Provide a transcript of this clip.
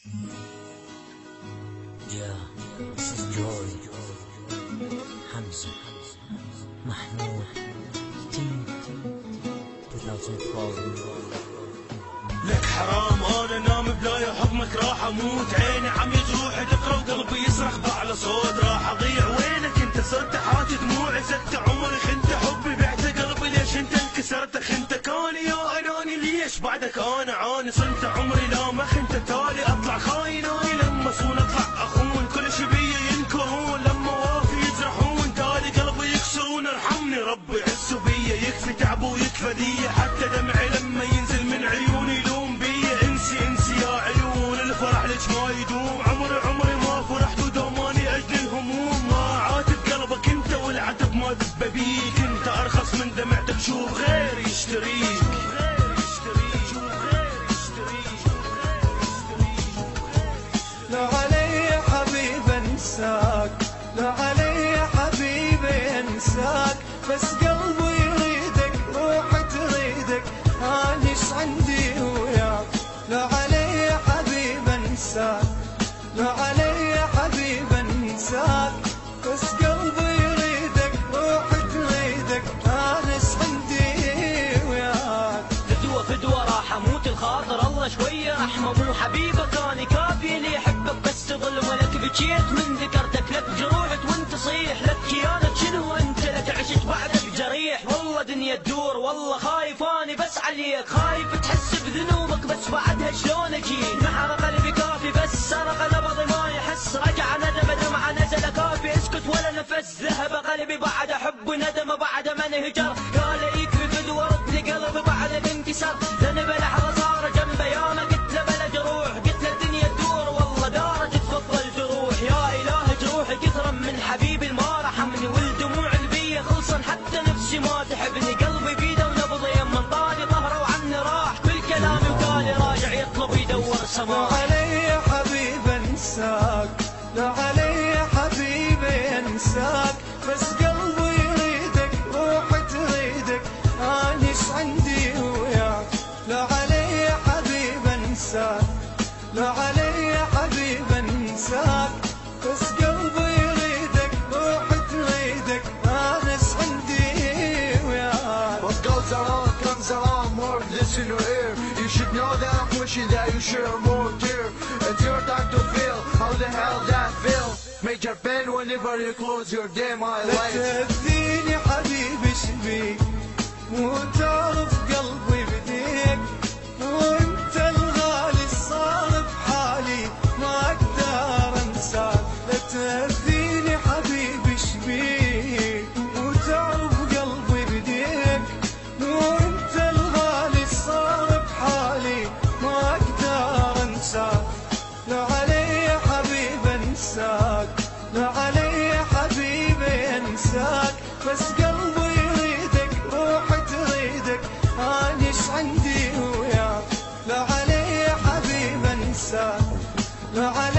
Yeah, this is Joy, Hamza, Mahmoud, Team 2012. لك حرام انا نام بلاي حكمك راح اموت، عيني عم يجروح تقرا وقلبي يصرخ باعلى صوت، راح اضيع وينك انت؟ صرت حاجة دموعي، زدت عمري، خنت حبي، بعت قلبي، ليش انت انكسرت؟ خنتك اني يا اناني، ليش بعدك انا عاني؟ صنت عمري لا ما خنت تالي، اطلع خاين اني لما صون اطلع اخون، كل شي بيا ينكرون، لما وافي يجرحون، تالي قلبي يكسرون، ارحمني ربي عسوا بيا، يكفي تعب ويكفى ذي، حتى دمعي لما ينزل من عيوني يلوم بيا، انسي يا عيون، الفرح ليش ما يدوم؟ عمري ما فرحت ودوماني اجل الهموم، ما عاتب قلبك انت والعتب ما دب بيك، انت ارخص من دمعتك، شوف غير يشتريك. لا علي حبيب انساك، لا علي حبيب انساك، بس قلبي يريدك، روحي تريدك، انا ايش عندي وياك؟ لا علي حبيب انساك، لا علي حبيب انساك، بس قلبي يريدك، روحي تريدك، انا ايش عندي وياك؟ فدوة راح اموت الخاطر، الله شوية رحمة، مو حبيبك انا كافي اللي يحبك بس تظلم، ولك بكيت من ذكرتك، لك جروحك وانت تصيح، لك كيانك شنو انت؟ لك عشت بعدك جريح، والله دنيا تدور، والله خايف اني بس عليك، خايف تحس بذنوبك بس بعدها شلون اجيك؟ نحر قلبي كافي بس سرق نبضي ما يحس، رجع ندم دمعة نزل كافي، اسكت ولا نفس، ذهب قلبي بعد حب ندم بعد من هجر، قال يكفي فدوة رد لي قلبي بعد الانكسار، ذنب لحظة صار جنبه، يا ما قلت له بلا جروح، قلت له الدنيا تدور، والله دارت تفضل جروح، يا اله جروحي كثرا من حبيبي ما رحمني، والدموع البية خلصا حتى نفسي ما تحبني، قلبي بيده ونبضي يما طالي ظهره وعني راح، كل كلامي وقالي راجع يطلب يدور سماح. لا علي حبيب انساك، لا علي حبيب انساك، بس قلبي يريدك، روحي تريدك، انا ايش عندي وياك؟ لا علي حبيب انساك، لا علي حبيب انساك، بس قلبي يريدك، روحي تريدك، انا ايش عندي وياك؟ What goes around comes around, more listen to hear. You should know that I'm wishing that you share more tear. It's your time to feel how the hell that feels. Major pain whenever you close your damn لا eyelids. تأذيني حبيبي شبيك، مو تعرف قلبي بديك، وانت الغالي صار بحالي ما اقدر انساك، لا تأذيني حبيبي شبيك، مو تعرف قلبي بديك، وانت الغالي صار بحالي ما اقدر انساك، لا علي حبيب انساك، لا علي حبيب انساك، بس قلبي يريدك، روحي تريدك، انا ايش عندي وياك؟ لا علي حبيب انساك، لا علي